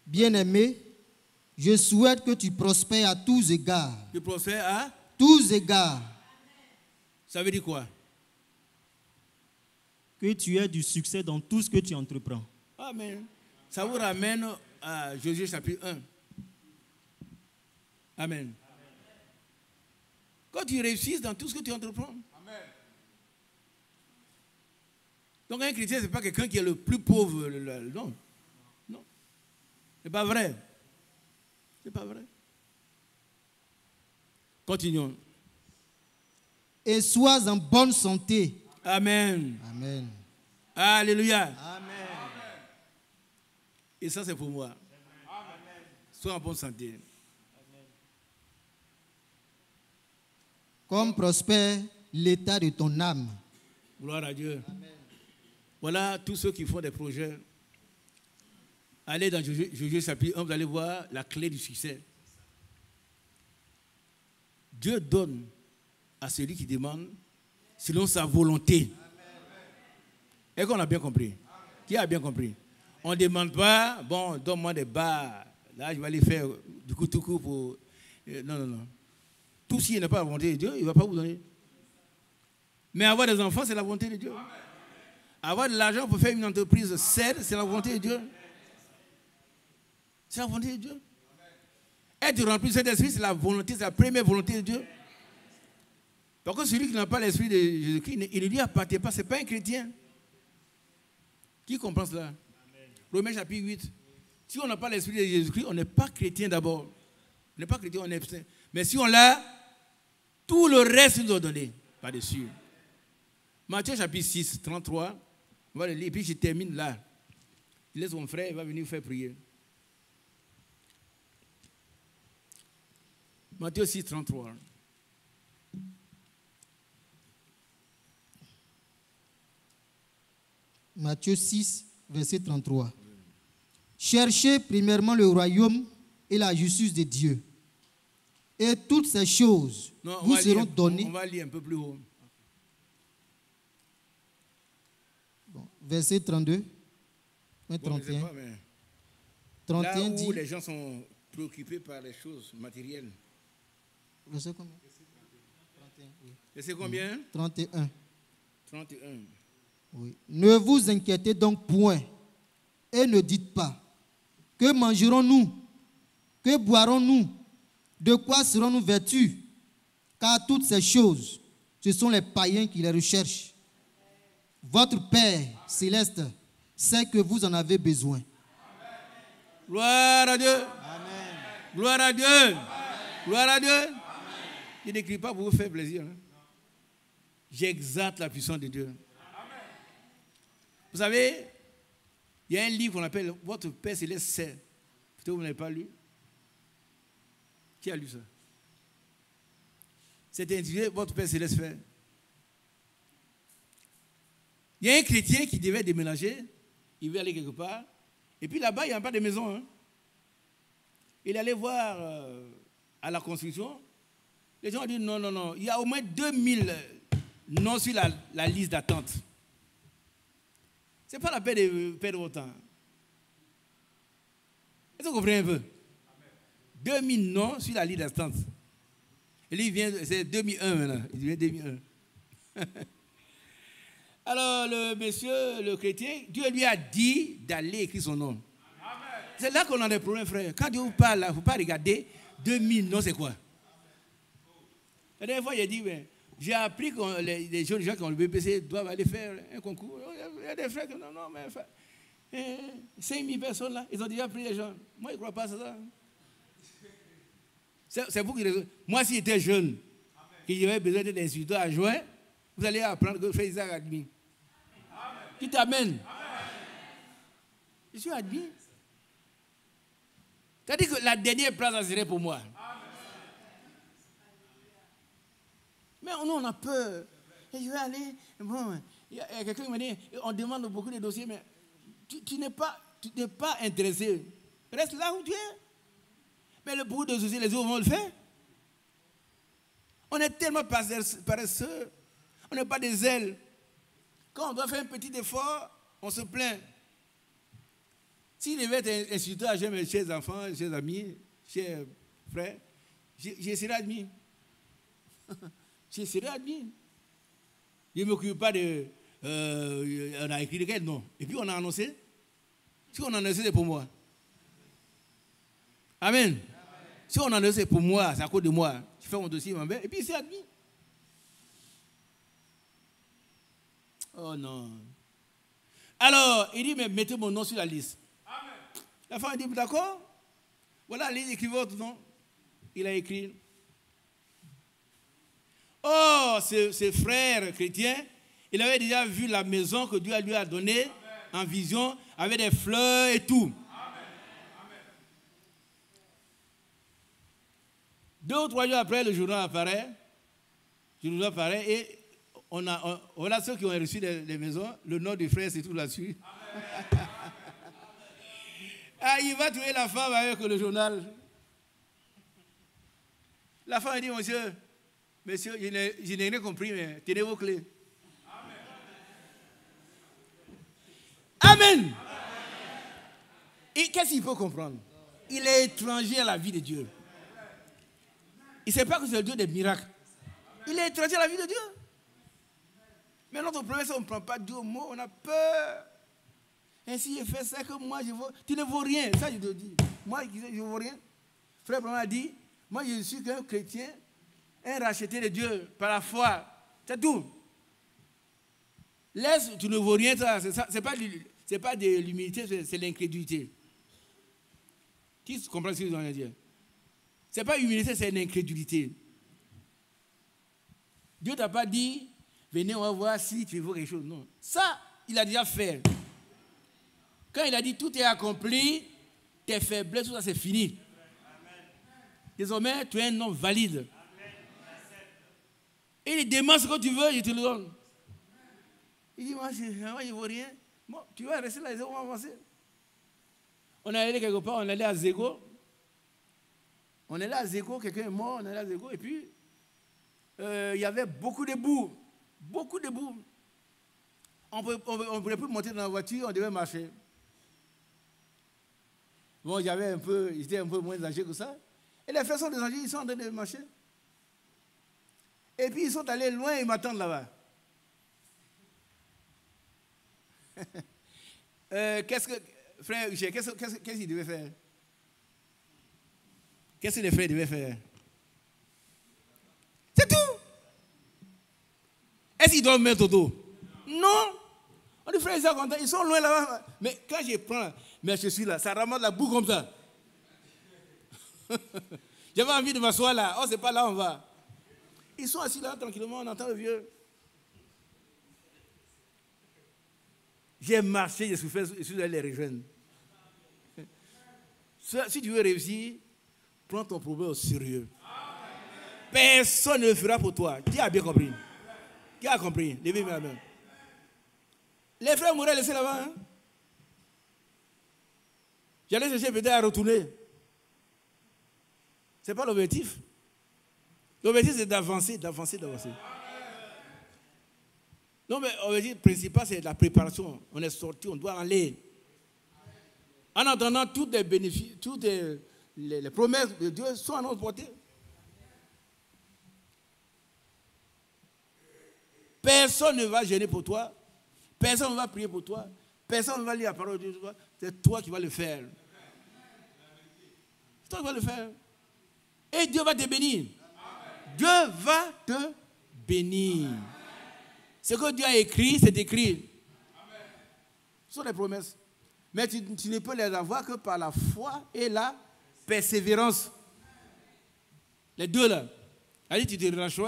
Bien-aimé, je souhaite que tu prospères à tous égards. Tu prospères à? Tous égards. Ça veut dire quoi? Que tu aies du succès dans tout ce que tu entreprends. Amen. Ça vous ramène à Josué chapitre 1. Amen. Quand tu réussis dans tout ce que tu entreprends. Amen. Donc un chrétien, ce n'est pas quelqu'un qui est le plus pauvre. Non. Non. Ce n'est pas vrai. Ce n'est pas vrai. Continuons. Et sois en bonne santé. Amen. Amen. Alléluia. Amen. Et ça, c'est pour moi. Amen. Sois en bonne santé. Comme prospère l'état de ton âme. Gloire à Dieu. Voilà tous ceux qui font des projets. Allez dans Josué chapitre 1, vous allez voir la clé du succès. Dieu donne à celui qui demande selon sa volonté. Est-ce qu'on a bien compris? Qui a bien compris? On ne demande pas, bon, donne-moi des bars. Là, je vais aller faire du coup tout coup pour... non. Tout s'il n'est pas la volonté de Dieu, il ne va pas vous donner. Mais avoir des enfants, c'est la volonté de Dieu. Avoir de l'argent pour faire une entreprise saine, c'est la volonté de Dieu. C'est la volonté de Dieu. Être rempli de cet esprit, c'est la volonté, c'est la première volonté de Dieu. Par contre, celui qui n'a pas l'esprit de Jésus-Christ, il ne lui appartient pas, ce n'est pas un chrétien. Qui comprend cela? Romains chapitre 8. Si on n'a pas l'esprit de Jésus-Christ, on n'est pas chrétien d'abord. On n'est pas chrétien, on est abstain. Mais si on l'a, tout le reste nous est donné par-dessus. Matthieu chapitre 6, 33. On va le lire, et puis je termine là. Je laisse mon frère, il va venir vous faire prier. Matthieu 6, 33. Matthieu 6, verset 33. Cherchez premièrement le royaume et la justice de Dieu. Et toutes ces choses vous seront données. On va lire un peu plus haut. Bon, verset 32. Bon, 31. Pas, 31 là où dit. les gens sont préoccupés par les choses matérielles. Verset combien? 31. Oui. Et c'est combien? 31. 31. Oui. Ne vous inquiétez donc point et ne dites pas que mangerons-nous, que boirons-nous, de quoi serons-nous vêtus, car toutes ces choses, ce sont les païens qui les recherchent. Votre Père céleste sait que vous en avez besoin. Gloire à Dieu. Amen. Gloire à Dieu. Amen. Gloire à Dieu. Amen. Je n'écris pas pour vous faire plaisir. Hein. J'exalte la puissance de Dieu. Vous savez, il y a un livre qu'on appelle Votre Père Céleste sait. Peut-être vous n'avez pas lu. Qui a lu ça? C'est intitulé Votre Père Céleste fait. Il y a un chrétien qui devait déménager. Il veut aller quelque part. Et puis là-bas, il n'y a pas de maison. Hein. Il allait voir à la construction. Les gens ont dit non. Il y a au moins 2000 noms sur la liste d'attente. Ce n'est pas la peine de perdre autant. Est-ce que vous comprenez un peu? 2000 noms sur la liste d'attente. Et lui, il vient, c'est 2001 maintenant. Il vient 2001. Alors, le monsieur, le chrétien, Dieu lui a dit d'aller écrire son nom. C'est là qu'on a des problèmes, frère. Quand Dieu vous parle, il ne faut pas regarder 2000 noms, c'est quoi? La dernière fois, il a dit, j'ai appris que les jeunes gens qui ont le BPC doivent aller faire un concours. Il y a des frères qui non, mais 5000 personnes là, ils ont déjà pris les gens. Moi, je ne crois pas à ça. C'est vous qui raisonnez. Moi, si j'étais jeune, que j'avais besoin d'être instituteur adjoint, vous allez apprendre que faire Isaac admis. Qui t'amène? Je suis admis. C'est-à-dire que la dernière place, ça serait pour moi. Mais nous, on a peur. Et je vais aller. Bon, il y a quelqu'un qui m'a dit, on demande beaucoup de dossiers, mais tu n'es pas intéressé. Reste là où tu es. Mais le beaucoup de dossiers, les autres vont le faire. On est tellement paresseux. On n'a pas des ailes. Quand on doit faire un petit effort, on se plaint. S'il devait être instituteur, j'aime mes chers enfants, chers amis, chers frères, j'y serai admis. Je serai admis. Je ne m'occupe pas de... on a écrit lequel nom. Et puis on a annoncé. Si on a annoncé, c'est pour moi. Amen. Si on a annoncé, c'est pour moi, c'est à cause de moi. Je fais mon dossier, et puis c'est admis. Oh non. Alors, il dit, mais mettez mon nom sur la liste. Amen. La femme dit, d'accord. Voilà, allez écrivez votre nom. Il a écrit. Oh, ce frère chrétien, il avait déjà vu la maison que Dieu lui a donnée en vision, avec des fleurs et tout. Amen. 2 ou 3 jours après, le journal apparaît. Et on a ceux qui ont reçu les maisons, le nom du frère, c'est tout là-dessus. Ah, il va trouver la femme avec le journal. La femme dit, monsieur, je n'ai rien compris, mais tenez vos clés. Amen. Et qu'est-ce qu'il peut comprendre? Il est étranger à la vie de Dieu. Il ne sait pas que c'est le Dieu des miracles. Il est étranger à la vie de Dieu. Mais notre problème, c'est qu'on ne prend pas Dieu au mot, on a peur. Ainsi, il fait ça que moi, je vaux. Tu ne vaux rien. Ça, je te dis. Moi, je ne vaux rien. Frère Branham a dit, moi, je suis qu'un chrétien, un racheté de Dieu par la foi. C'est tout. Laisse, tu ne vaux rien. Ce n'est pas de l'humilité, c'est l'incrédulité. Qui comprend ce que je veux dire? Ce n'est pas l'humilité, c'est l'incrédulité. Dieu ne t'a pas dit, venez, on va voir si tu veux quelque chose. Non. Ça, il a déjà fait. Quand il a dit tout est accompli, tes faiblesses, tout ça c'est fini. Désormais, tu es un homme valide. Et il demande ce que tu veux, je te le donne. Il dit, moi, je ne veux rien. Bon, tu vas rester là, on va avancer. On est allé quelque part, on est allé à Zégo. On est là à Zégo, quelqu'un est mort, on est là à Zégo. Et puis, il y avait beaucoup de boue. Beaucoup de boue. On ne pouvait plus monter dans la voiture, on devait marcher. Bon, j'étais un peu moins âgé que ça. Et les frères sont descendus, ils sont en train de marcher. Et puis ils sont allés loin, ils m'attendent là-bas. Frère Huchet, qu'est-ce qu'il devait faire? Qu'est-ce que les frères devaient faire? C'est tout. Est-ce qu'ils doivent mettre au dos? Non. On dit, frère, ils sont loin là-bas. Mais quand je prends, mais je suis là, ça ramasse la boue comme ça. J'avais envie de m'asseoir là. Oh, c'est pas là, on va. Ils sont assis là, tranquillement, on entend le vieux. J'ai marché, j'ai souffert, je suis allé les rejoindre. Si tu veux réussir, prends ton problème au sérieux. Personne ne le fera pour toi. Qui a bien compris? Qui a compris? Levez la main. Les frères m'auraient laissé là-bas. Hein? J'allais chercher peut-être à retourner. Ce n'est pas l'objectif. L'objectif, c'est d'avancer. Non, mais l'objectif principal, c'est la préparation. On est sorti, on doit aller. En attendant, toutes les bénéfices, toutes les promesses de Dieu sont à notre portée. Personne ne va gêner pour toi. Personne ne va prier pour toi. Personne ne va lire la parole de Dieu pour toi. C'est toi qui vas le faire. C'est toi qui vas le faire. Et Dieu va te bénir. Dieu va te bénir. Ce que Dieu a écrit, c'est écrit. Ce sont les promesses. Mais tu ne peux les avoir que par la foi et la persévérance. Les deux là. Allez, tu te relâches,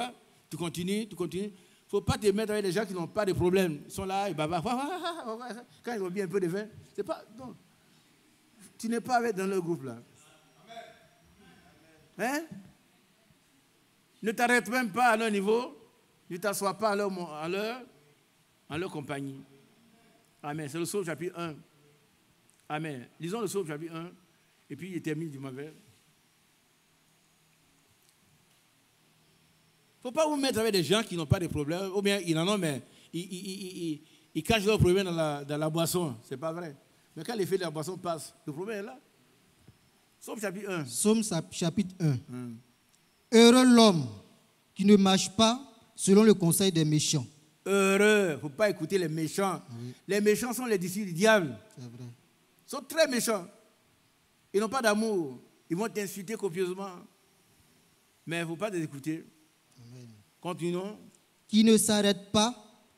tu continues. Il ne faut pas te mettre avec des gens qui n'ont pas de problème. Ils sont là, ils babavent. Quand ils ont bien un peu de vin, c'est pas. Non. Tu n'es pas avec dans leur groupe là. Hein? Ne t'arrête même pas à leur niveau. Ne t'assois pas en leur compagnie. Amen. C'est le psaume chapitre 1. Amen. Lisons le psaume chapitre 1. Et puis il termine du mauvais. Il ne faut pas vous mettre avec des gens qui n'ont pas de problème. Ou bien ils en ont, mais ils cachent leurs problèmes dans la boisson. Ce n'est pas vrai. Mais quand l'effet de la boisson passe, le problème est là. Psaume chapitre 1. Psaume chapitre 1. Heureux l'homme qui ne marche pas selon le conseil des méchants. Heureux. Il ne faut pas écouter les méchants. Oui. Les méchants sont les disciples du diable. C'est vrai. Ils sont très méchants. Ils n'ont pas d'amour. Ils vont t'insulter copieusement. Mais il ne faut pas les écouter. Amen. Continuons. Qui ne s'arrête pas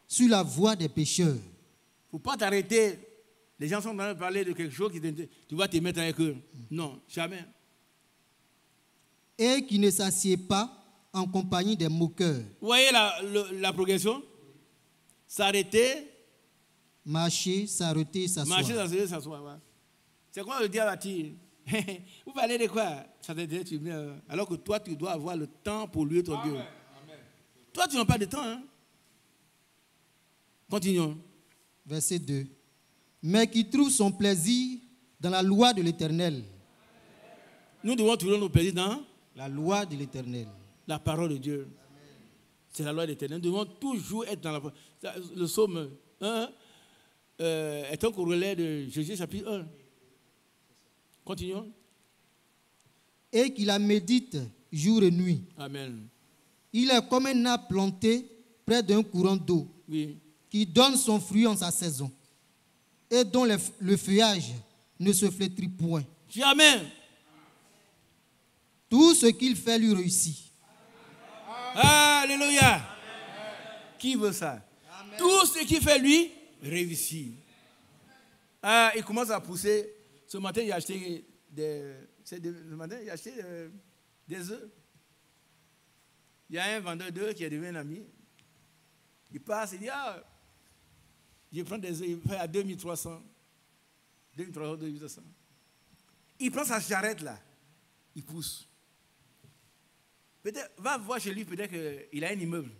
sur la voie des pécheurs. Il ne faut pas t'arrêter. Les gens sont en train de parler de quelque chose, tu vas te mettre avec eux. Non, jamais. Et qui ne s'assied pas en compagnie des moqueurs. Vous voyez la progression? S'arrêter. Marcher, s'arrêter, s'asseoir. Marcher, s'arrêter, s'asseoir. Ouais. C'est quoi le diable attire? Vous parlez de quoi? Ça t'intéresse, alors que toi, tu dois avoir le temps pour lui, ton Dieu. Toi, tu n'as pas de temps. Hein? Continuons. Verset 2. Mais qui trouve son plaisir dans la loi de l'Éternel. Nous devons trouver nos plaisirs dans La loi de l'Éternel. la parole de Dieu. C'est la loi de l'Éternel. Nous devons toujours être dans la parole. Le psaume 1 est un corollaire de Jésus chapitre 1. Continuons. Et qui la médite jour et nuit. Amen. Il est comme un arbre planté près d'un courant d'eau, Oui. qui donne son fruit en sa saison, et dont le feuillage ne se flétrit point. Dis Amen. Tout ce qu'il fait lui réussit. Alléluia. Qui veut ça? Tout ce qu'il fait lui réussit. Ah, il commence à pousser. Ce matin, il a acheté des œufs. Il y a un vendeur d'œufs qui est devenu un ami. Il passe, il dit, je prends des œufs, il fait à 2300. 2300, 2400. Il prend sa charrette là, il pousse. Peut-être, va voir chez lui, peut-être qu'il a un immeuble.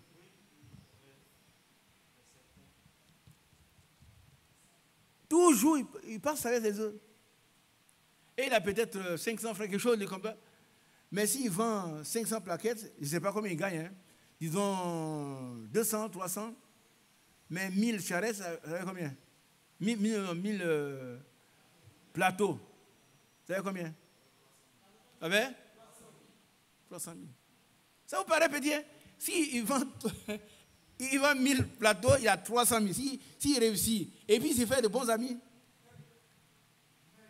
Toujours, il passe avec ses œufs. Et il a peut-être 500 francs, quelque chose de comme ça. Mais s'il vend 500 plaquettes, je ne sais pas combien il gagne. Hein. Disons 200, 300. Mais 1000 charrettes, ça fait combien? 1000 plateaux. Ça fait combien? Ça fait 300 000. Ça vous paraît petit, hein? S'il vend, il vend 1000 plateaux, il y a 300 000. S'il réussit, et puis s'il fait de bons amis.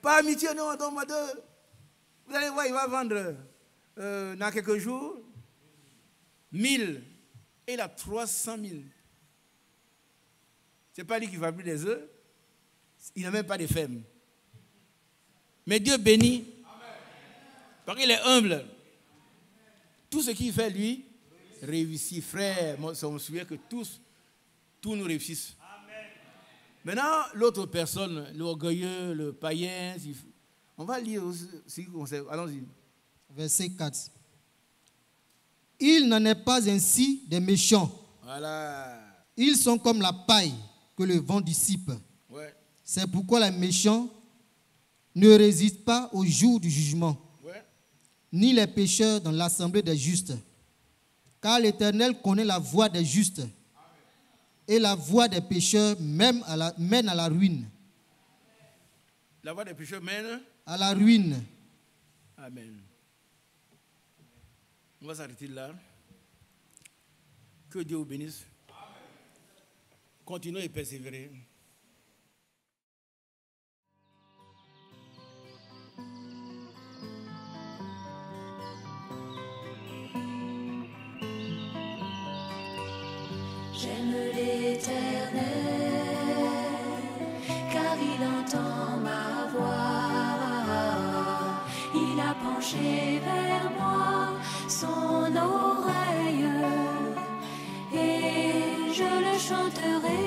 Pas amitié, non, donne-moi deux. Vous allez voir, il va vendre dans quelques jours 1000 et il a 300 000. Ce n'est pas lui qui fabrique des œufs. Il n'a même pas de ferme. Mais Dieu bénit. Parce qu'il est humble. Tout ce qu'il fait, lui, réussit. Frère, moi, ça me souvient que tous nous réussissent. Maintenant, l'autre personne, l'orgueilleux, le païen, on va lire aussi. Allons-y. Verset 4. Il n'en est pas ainsi des méchants. Voilà. Ils sont comme la paille que le vent dissipe. Ouais. C'est pourquoi les méchants ne résistent pas au jour du jugement, Ouais. ni les pécheurs dans l'assemblée des justes. Car l'Éternel connaît la voie des justes, et la voie des pécheurs mène à la ruine. La voie des pécheurs mène À la ruine. Amen. On va s'arrêter là. Que Dieu vous bénisse. Continuez et persévérer. J'aime l'Éternel, car il entend ma voix. Il a penché vers moi son oreille, et je le chanterai